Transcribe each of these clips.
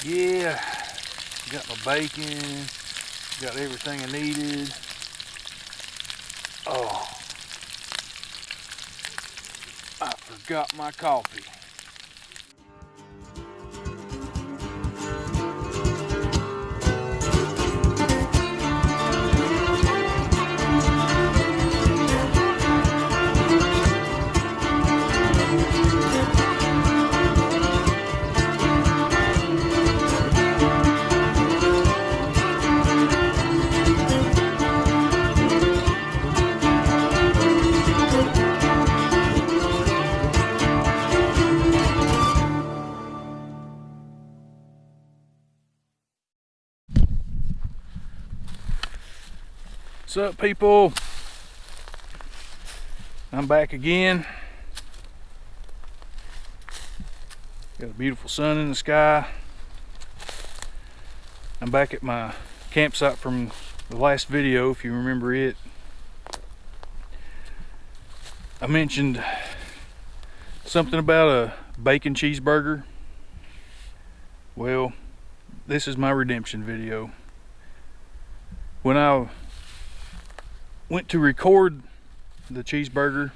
Yeah, got my bacon, got everything I needed. Oh, I forgot my coffee. What's up, people? I'm back again. Got a beautiful sun in the sky. I'm back at my campsite from the last video, if you remember it. I mentioned something about a bacon cheeseburger. Well, this is my redemption video. When I went to record the cheeseburger,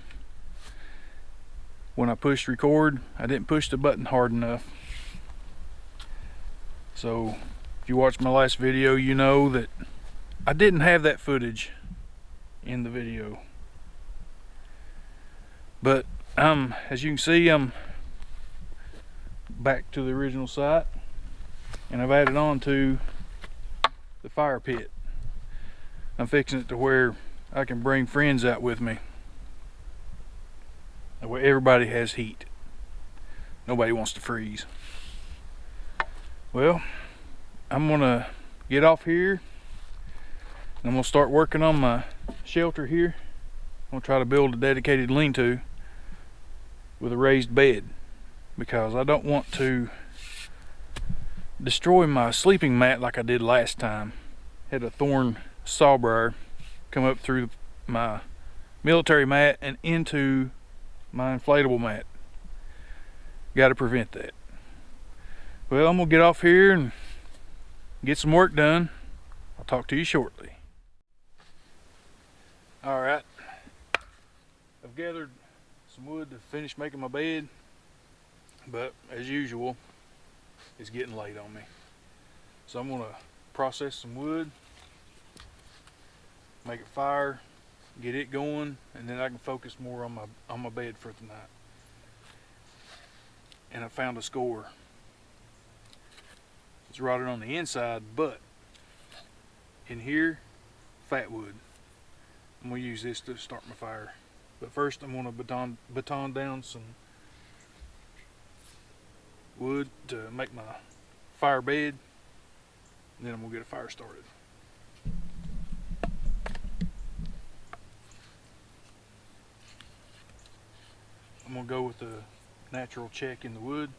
when I pushed record, I didn't push the button hard enough. So if you watched my last video, you know that I didn't have that footage in the video. But as you can see, I'm back to the original site, and I've added on to the fire pit. I'm fixing it to where I can bring friends out with me. That way everybody has heat. Nobody wants to freeze. Well, I'm gonna get off here and I'm gonna start working on my shelter here. I'm gonna try to build a dedicated lean-to with a raised bed, because I don't want to destroy my sleeping mat like I did last time. Had a thorn sawbriar come up through my military mat and into my inflatable mat. Got to prevent that. Well, I'm gonna get off here and get some work done. I'll talk to you shortly. All right, I've gathered some wood to finish making my bed, but as usual, it's getting late on me. So I'm gonna process some wood, make it fire, get it going, and then I can focus more on my bed for tonight. And I found a score. It's rotted on the inside, but in here, fat wood. I'm gonna use this to start my fire. But first, I'm gonna baton down some wood to make my fire bed, and then I'm gonna get a fire started. I'm gonna go with the natural check in the wood.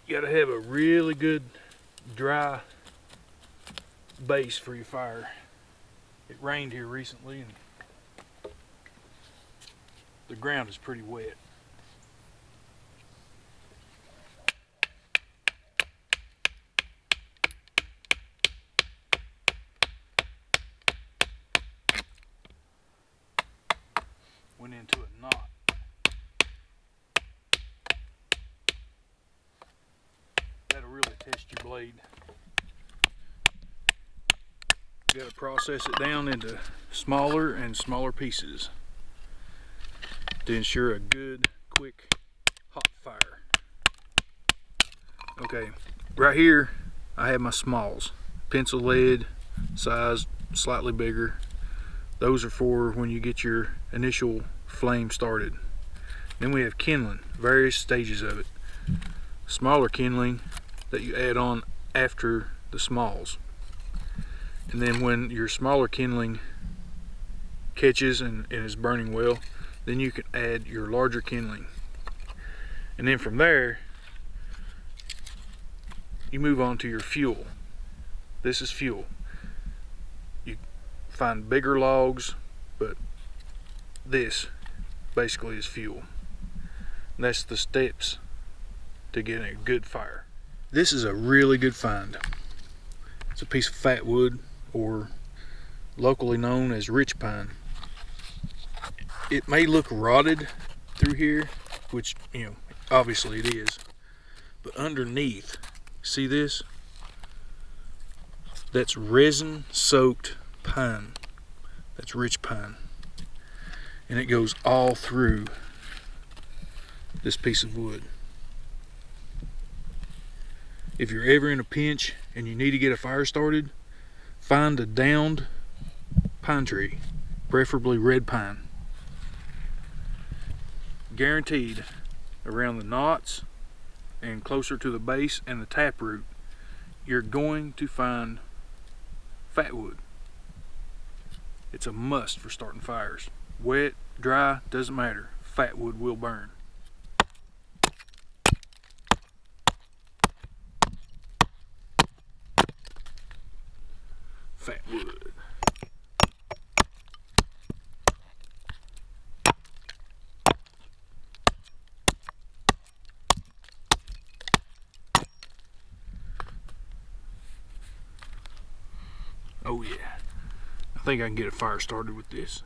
You gotta have a really good dry base for your fire. It rained here recently and the ground is pretty wet. Went into a knot. That'll really test your blade. You gotta process it down into smaller and smaller pieces to ensure a good, quick, hot fire. Okay, right here I have my smalls, pencil lead size, slightly bigger. Those are for when you get your initial flame started. Then we have kindling, various stages of it. Smaller kindling that you add on after the smalls. And then when your smaller kindling catches and is burning well, then you can add your larger kindling. And then from there, you move on to your fuel. This is fuel. You find bigger logs, but this basically is fuel. And that's the steps to getting a good fire. This is a really good find. It's a piece of fat wood, or locally known as rich pine. It may look rotted through here, which, you know, obviously it is, but underneath, see this? That's resin soaked pine. That's rich pine. And it goes all through this piece of wood. If you're ever in a pinch and you need to get a fire started, find a downed pine tree, preferably red pine. Guaranteed, around the knots and closer to the base and the taproot, you're going to find fat wood. It's a must for starting fires. Wet, dry, doesn't matter. Fat wood will burn. Fat wood. Oh yeah, I think I can get a fire started with this.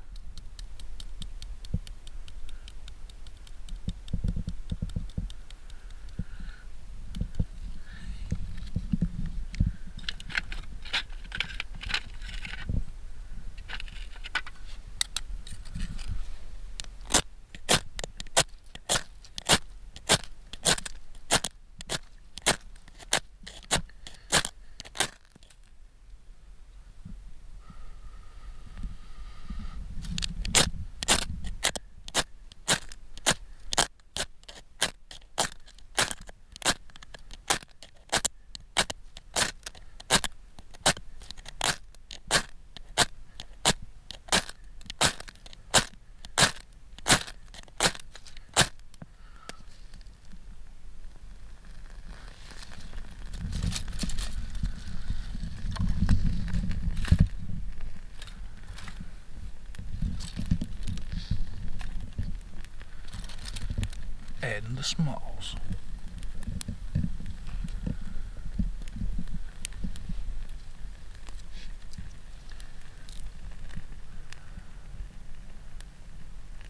Adding the smalls.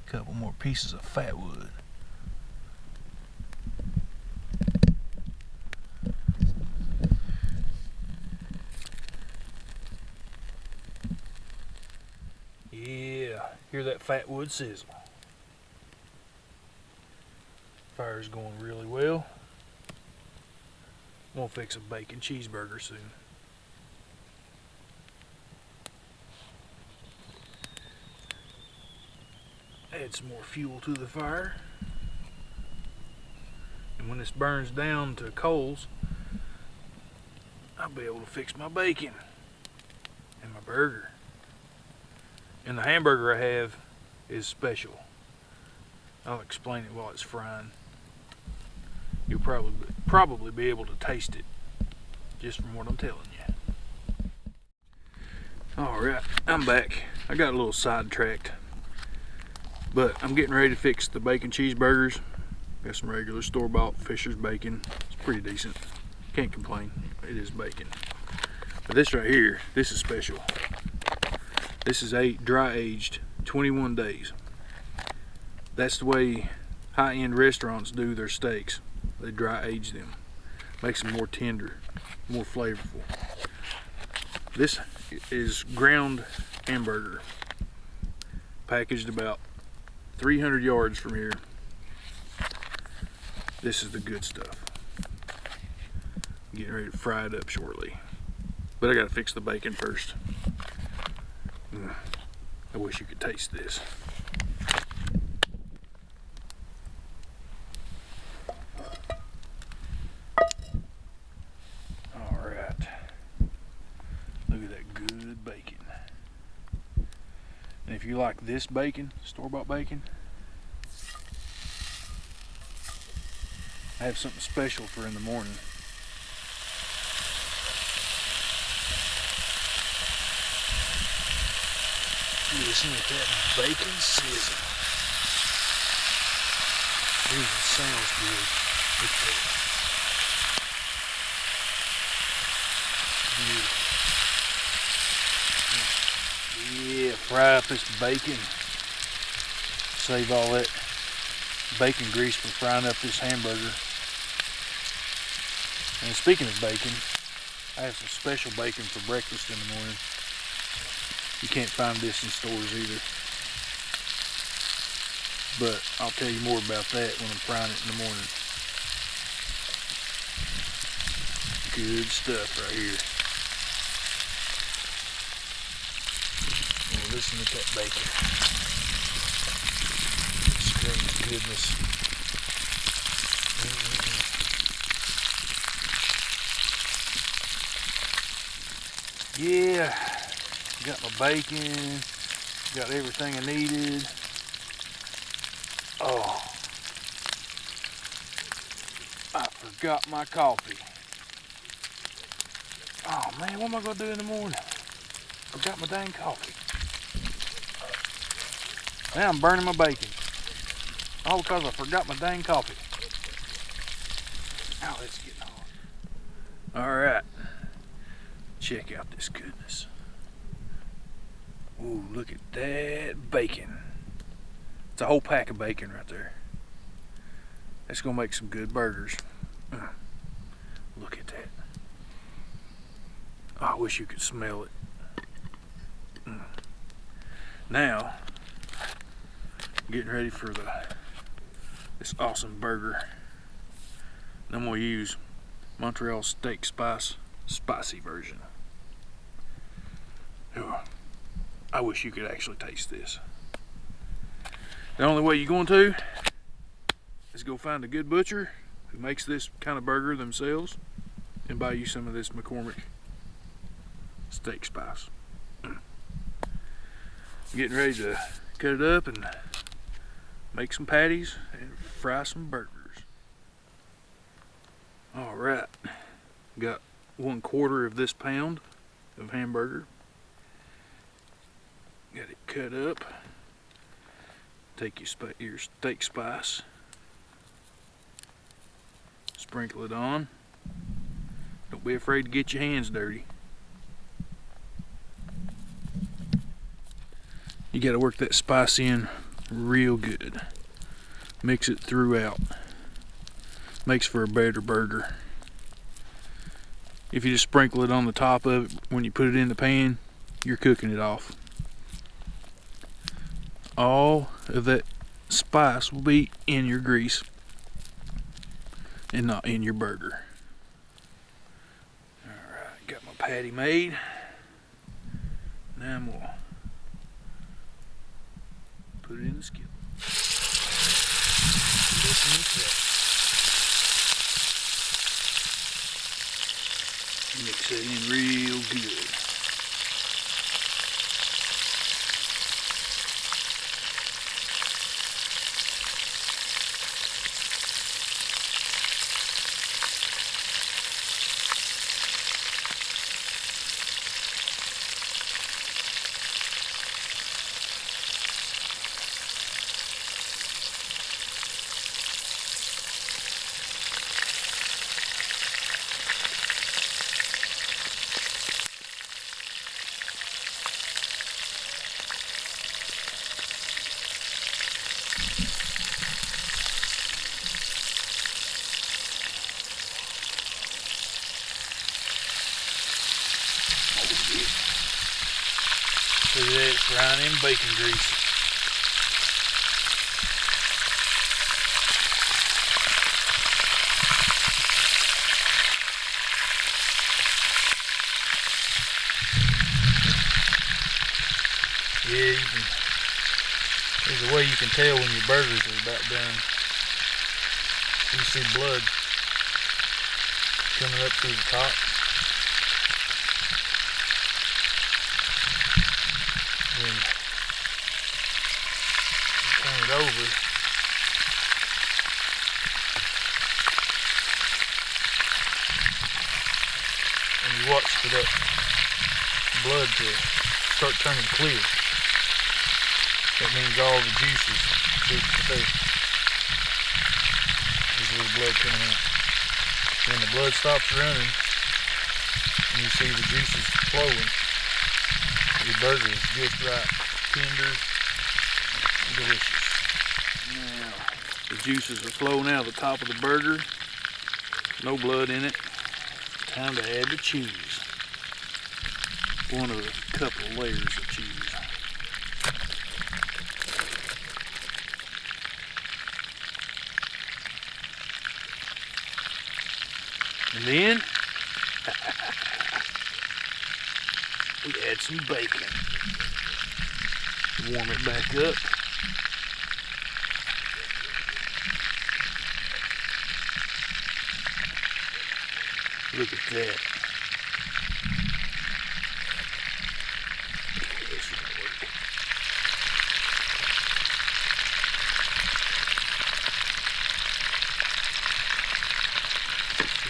Couple more pieces of fat wood. Yeah, hear that fat wood sizzle. Fire's going really well. I'm gonna fix a bacon cheeseburger soon. Add some more fuel to the fire. And when this burns down to coals, I'll be able to fix my bacon and my burger. And the hamburger I have is special. I'll explain it while it's frying. You'll probably be able to taste it just from what I'm telling you. Alright, I'm back. I got a little sidetracked, but I'm getting ready to fix the bacon cheeseburgers. Got some regular store-bought Fisher's bacon. It's pretty decent. Can't complain. It is bacon. But this right here, this is special. This is dry aged 21 days. That's the way high-end restaurants do their steaks. They dry age them. Makes them more tender, more flavorful. This is ground hamburger. Packaged about 300 yards from here. This is the good stuff. Getting ready to fry it up shortly. But I gotta fix the bacon first. I wish you could taste this. you like this bacon, store-bought bacon, I have something special for in the morning. Listen to that bacon sizzle. Ooh, it sounds good. Look at that. Beautiful. Yeah, fry up this bacon. Save all that bacon grease for frying up this hamburger. And speaking of bacon, I have some special bacon for breakfast in the morning. You can't find this in stores either. But I'll tell you more about that when I'm frying it in the morning. Good stuff right here. Well, listen to that bacon. Screams goodness. Yeah, got my bacon, got everything I needed. Oh, I forgot my coffee. Oh man, what am I gonna do in the morning? Forgot my dang coffee. Now I'm burning my bacon. All because I forgot my dang coffee. Oh, it's getting hot. All right. Check out this goodness. Ooh, look at that bacon. It's a whole pack of bacon right there. That's gonna make some good burgers. Look at that. Oh, I wish you could smell it. Now, getting ready for this awesome burger. And I'm gonna use Montreal steak spicy version. I wish you could actually taste this. The only way you're going to is go find a good butcher who makes this kind of burger themselves and buy you some of this McCormick steak spice. Getting ready to cut it up and make some patties and fry some burgers. All right, got 1/4 of this pound of hamburger. Got it cut up. Take your steak spice, sprinkle it on. Don't be afraid to get your hands dirty. You got to work that spice in real good. Mix it throughout. Makes for a better burger. If you just sprinkle it on the top of it when you put it in the pan, you're cooking it off. All of that spice will be in your grease and not in your burger. Alright, got my patty made. Now I'm gonna put it in the skillet. Listen to that. Mix it in real good. Look at that, it's frying in bacon grease. Yeah, there's a way you can tell when your burgers are about done. You see blood coming up through the top. watch for that blood to start turning clear. That means all the juices reach the fish. There's a little blood coming out. Then the blood stops running and you see the juices flowing. Your burger is just right, tender, delicious. Now, the juices are flowing out of the top of the burger. No blood in it. Time to add the cheese. One of a couple of layers of cheese. And then we add some bacon. Warm it back up. Look at that. This will work.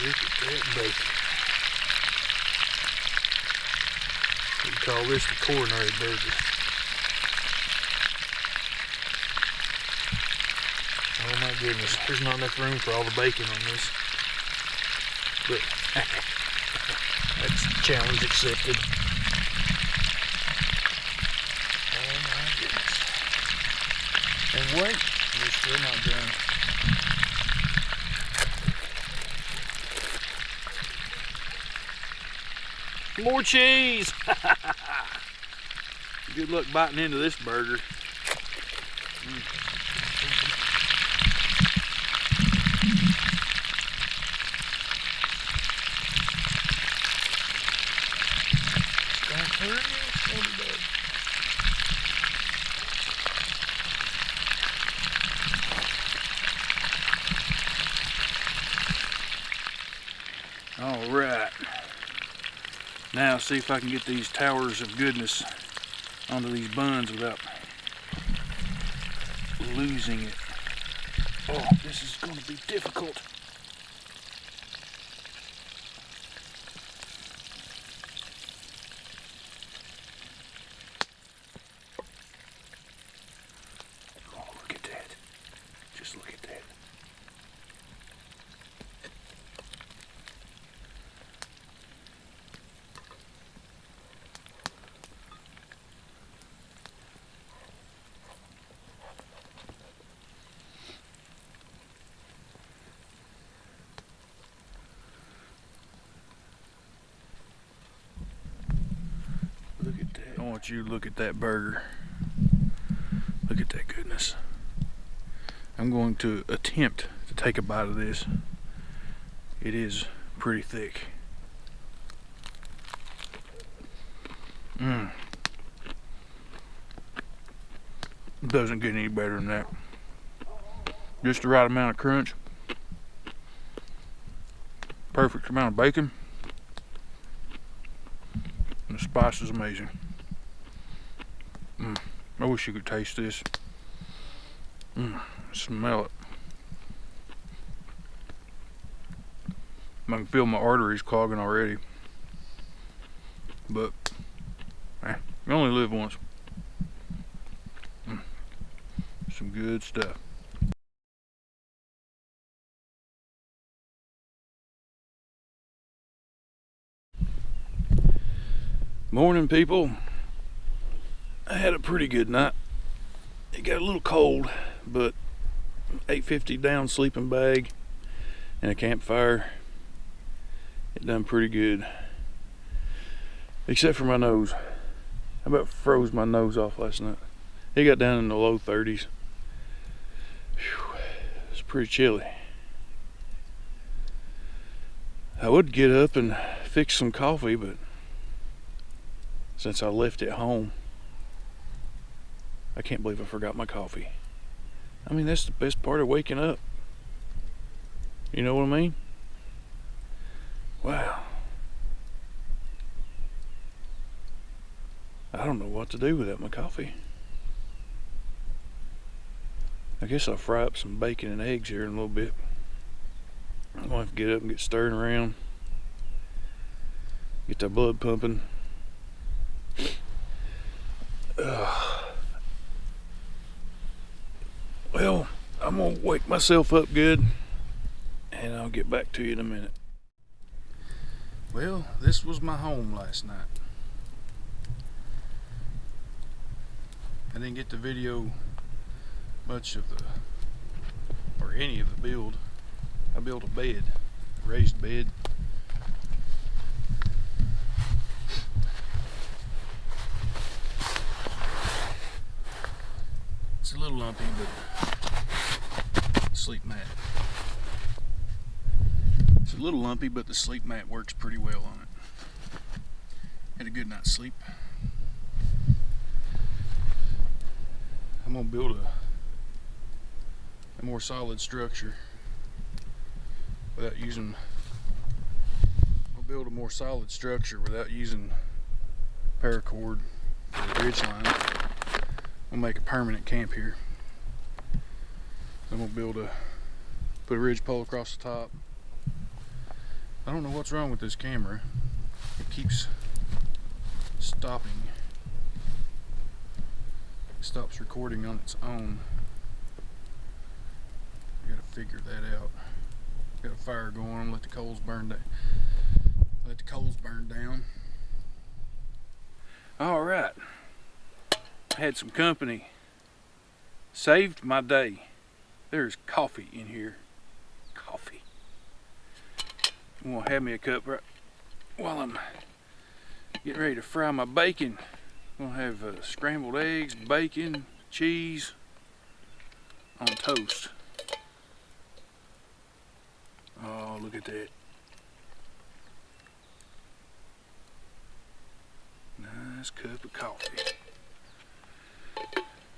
Look at that bacon. We call this the coronary burger. Oh my goodness, there's not enough room for all the bacon on this. But that's challenge accepted. Oh my goodness. And wait, we're still not done. More cheese! Good luck biting into this burger. All right, now see if I can get these towers of goodness onto these buns without losing it. Oh, this is going to be difficult. Oh, look at that. Just look at that. Look at that. I want you to look at that burger. Look at that goodness. I'm going to attempt to take a bite of this. It is pretty thick. Doesn't get any better than that. Just the right amount of crunch. Perfect amount of bacon. And the spice is amazing. I wish you could taste this. Smell it. I can feel my arteries clogging already. But you only live once. Some good stuff. Morning, people. I had a pretty good night. It got a little cold, but 850 down sleeping bag and a campfire, it done pretty good. Except for my nose. I about froze my nose off last night. It got down in the low 30s. Whew, it's pretty chilly. I would get up and fix some coffee, but since I left it home, I can't believe I forgot my coffee. I mean, that's the best part of waking up. You know what I mean? Wow. I don't know what to do without my coffee. I guess I'll fry up some bacon and eggs here in a little bit. I'm gonna have to get up and get stirring around. Get that blood pumping. Well, I'm gonna wake myself up good and I'll get back to you in a minute. Well, this was my home last night. I didn't get to video much of the, or any of the build. I built a bed, a raised bed. It's a little lumpy, but sleep mat. It's a little lumpy, but the sleep mat works pretty well on it. Had a good night's sleep. I'm gonna build a more solid structure without using. I'll build a more solid structure without using paracord for the ridge line. I'm gonna make a permanent camp here. I'm gonna put a ridge pole across the top. I don't know what's wrong with this camera. It keeps stopping. It stops recording on its own. I gotta figure that out. Got a fire going. Let the coals burn down. Let the coals burn down. All right. Had some company. Saved my day. There's coffee in here. Coffee. I'm gonna have me a cup right while I'm getting ready to fry my bacon. I'm gonna have scrambled eggs, bacon, cheese on toast. Oh, look at that. Nice cup of coffee.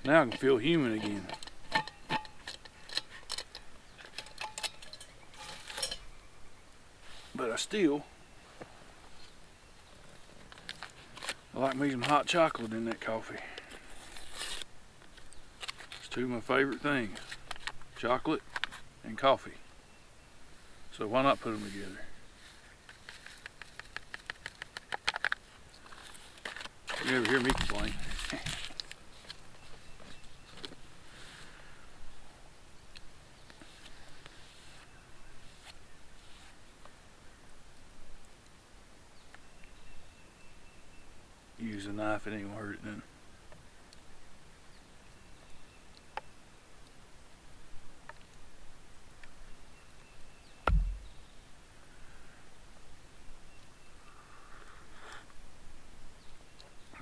Now I can feel human again. But I like me some hot chocolate in that coffee. It's two of my favorite things. Chocolate and coffee. So why not put them together? You never hear me complain. Use a knife, it ain't gonna hurt it none.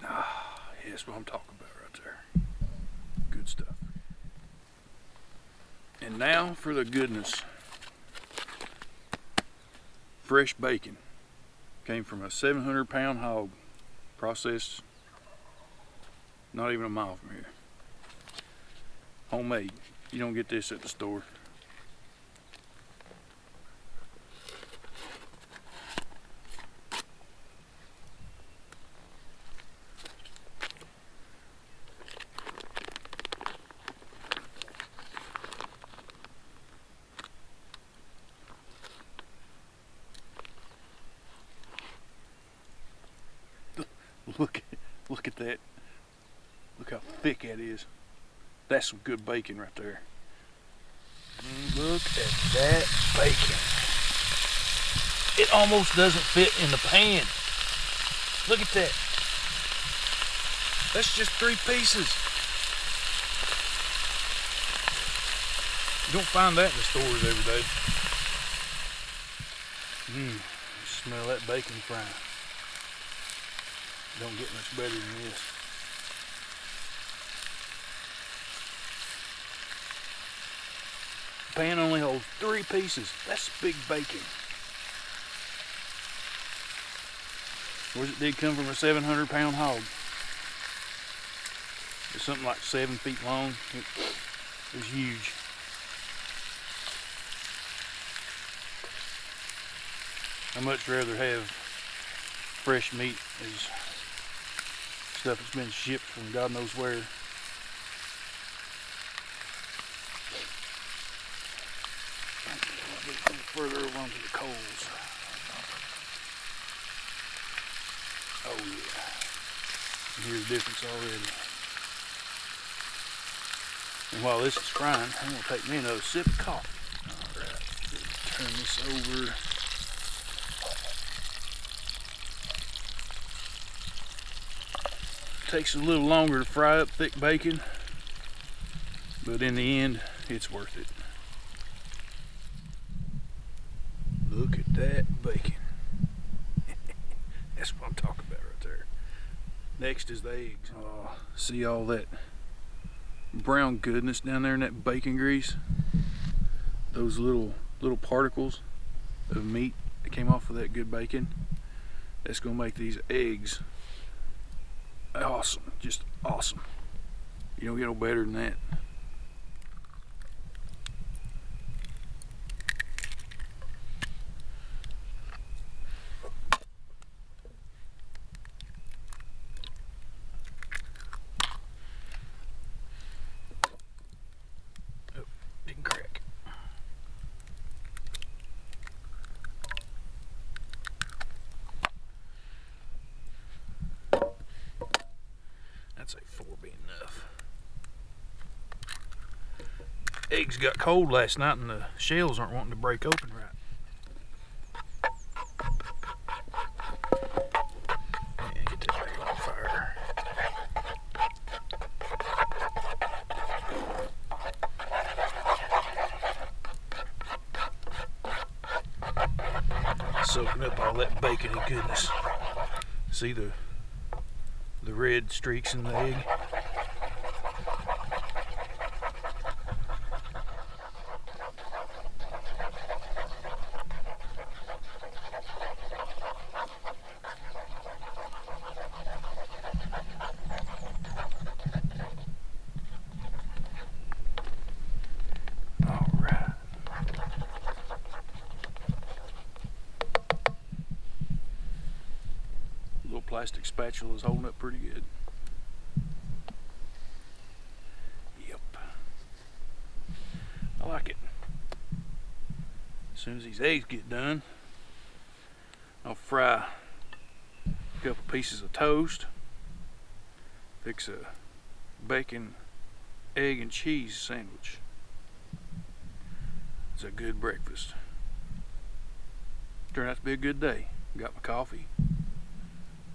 Ah, yeah, that's what I'm talking about right there. Good stuff. And now for the goodness. Fresh bacon. Came from a 700-pound hog. Processed not even a mile from here. Homemade. You don't get this at the store. Look at that. Look how thick that is. That's some good bacon right there. Look at that bacon. It almost doesn't fit in the pan. Look at that. That's just 3 pieces. You don't find that in the stores every day. Smell that bacon frying. Don't get much better than this. The pan only holds 3 pieces. That's big bacon. Whereas it did come from a 700-pound hog. It's something like 7 feet long. It was huge. I much rather have fresh meat as stuff that's been shipped from God knows where. A little further over onto the coals. Oh yeah. You hear the difference already. And while this is frying, I'm gonna take me another sip of coffee. Alright, turn this over. Takes a little longer to fry up thick bacon, but in the end, it's worth it. Look at that bacon. That's what I'm talking about right there. Next is the eggs. Oh, see all that brown goodness down there in that bacon grease? Those little particles of meat that came off of that good bacon. That's gonna make these eggs awesome, just awesome. You don't get no better than that. Oh, didn't crack. I'd say 4 be enough. Eggs got cold last night and the shells aren't wanting to break open right. Yeah, get that back on fire. Soaking up all that bacony goodness. See the red streaks in the egg? Alright. Little plastic spatula is holding up pretty good. Yep. I like it. As soon as these eggs get done, I'll fry a couple pieces of toast, fix a bacon, egg, and cheese sandwich. It's a good breakfast. Turned out to be a good day. Got my coffee,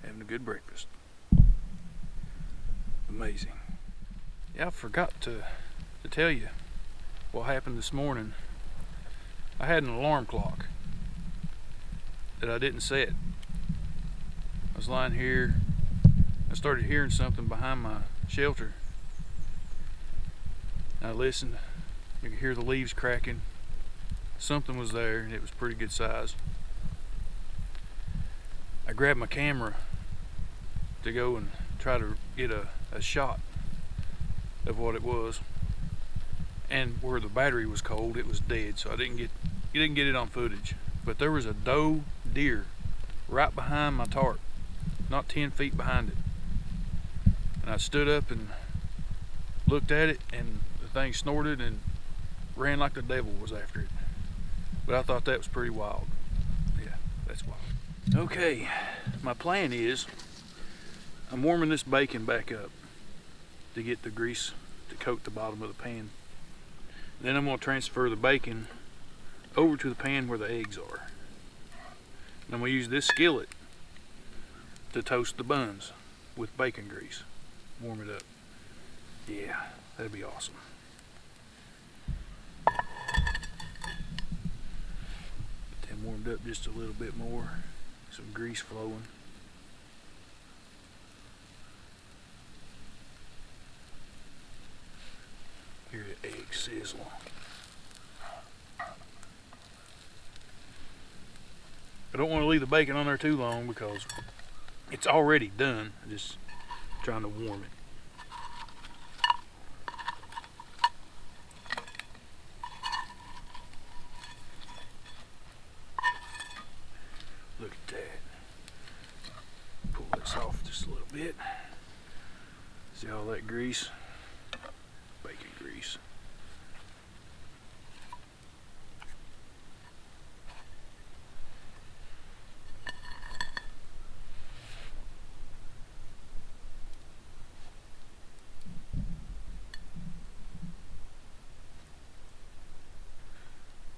having a good breakfast. Amazing. Yeah, I forgot to tell you what happened this morning. I had an alarm clock that I didn't set. I was lying here, I started hearing something behind my shelter. I listened, you could hear the leaves cracking. Something was there and it was pretty good size. I grabbed my camera to go and try to get a shot of what it was, and where the battery was cold, it was dead, so you didn't get it on footage. But there was a doe deer right behind my tarp, not 10 feet behind it, and I stood up and looked at it, and the thing snorted and ran like the devil was after it. But I thought that was pretty wild. Yeah, that's wild. Okay, my plan is I'm warming this bacon back up to get the grease to coat the bottom of the pan. Then I'm going to transfer the bacon over to the pan where the eggs are. And I'm going to use this skillet to toast the buns with bacon grease. Warm it up. Yeah, that'd be awesome. Get them warmed up just a little bit more. Some grease flowing. Hear the egg sizzle. I don't want to leave the bacon on there too long because it's already done. I'm just trying to warm it. Look at that. Pull this off just a little bit. See all that grease? Bacon grease.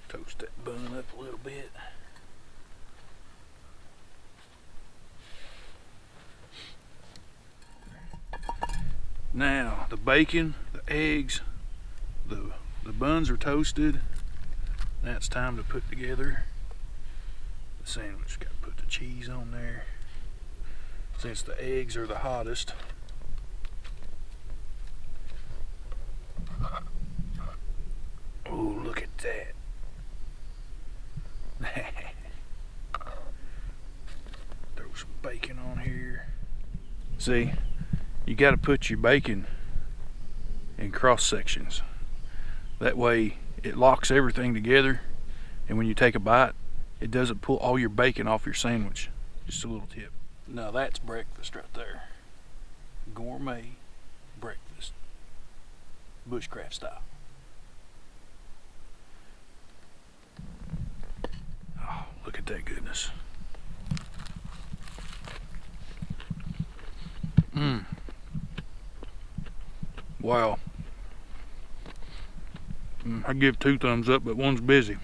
Toast that bun up a little bit. Now the bacon, the eggs, the buns are toasted. Now it's time to put together the sandwich. Got to put the cheese on there. Since the eggs are the hottest. Oh, look at that. Throw some bacon on here. See, you got to put your bacon in cross sections. That way it locks everything together, and when you take a bite, it doesn't pull all your bacon off your sandwich. Just a little tip. Now that's breakfast right there. Gourmet breakfast. Bushcraft style. Oh, look at that goodness. Wow. I give 2 thumbs up, but one's busy.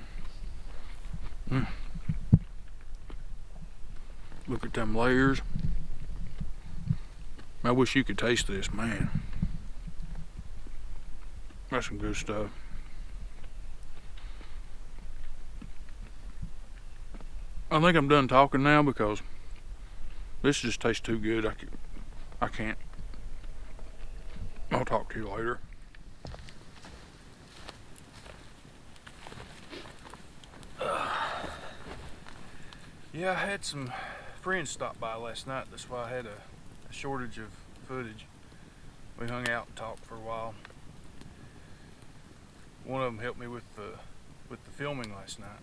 Look at them layers. I wish you could taste this, man. That's some good stuff. I think I'm done talking now because this just tastes too good. I can't. I'll talk to you later. Yeah, I had some friends stop by last night. That's why I had a shortage of footage. We hung out and talked for a while. One of them helped me with the filming last night.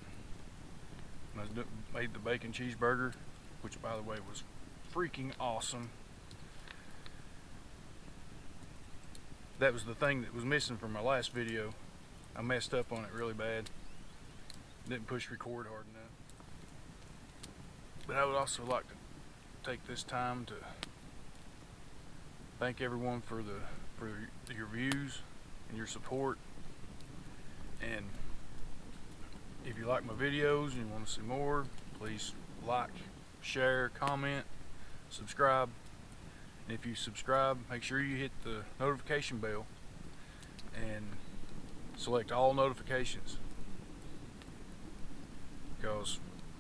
And I made the bacon cheeseburger, which by the way was freaking awesome. That was the thing that was missing from my last video. I messed up on it really bad. Didn't push record hard enough. But I would also like to take this time to thank everyone for your views and your support. And if you like my videos and you want to see more, please like, share, comment, subscribe. And if you subscribe, make sure you hit the notification bell and select all notifications, because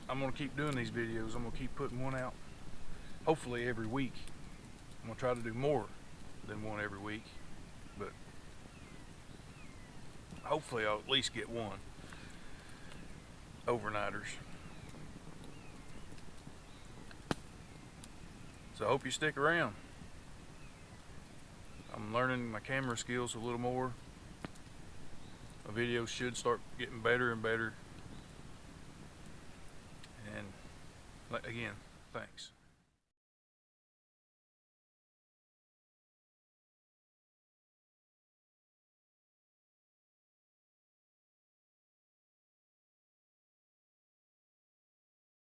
I'm going to keep doing these videos. I'm going to keep putting one out, hopefully every week. I'm going to try to do more than one every week, but hopefully I'll at least get one. Overnighters. So I hope you stick around. I'm learning my camera skills a little more. My videos should start getting better and better. And again, thanks.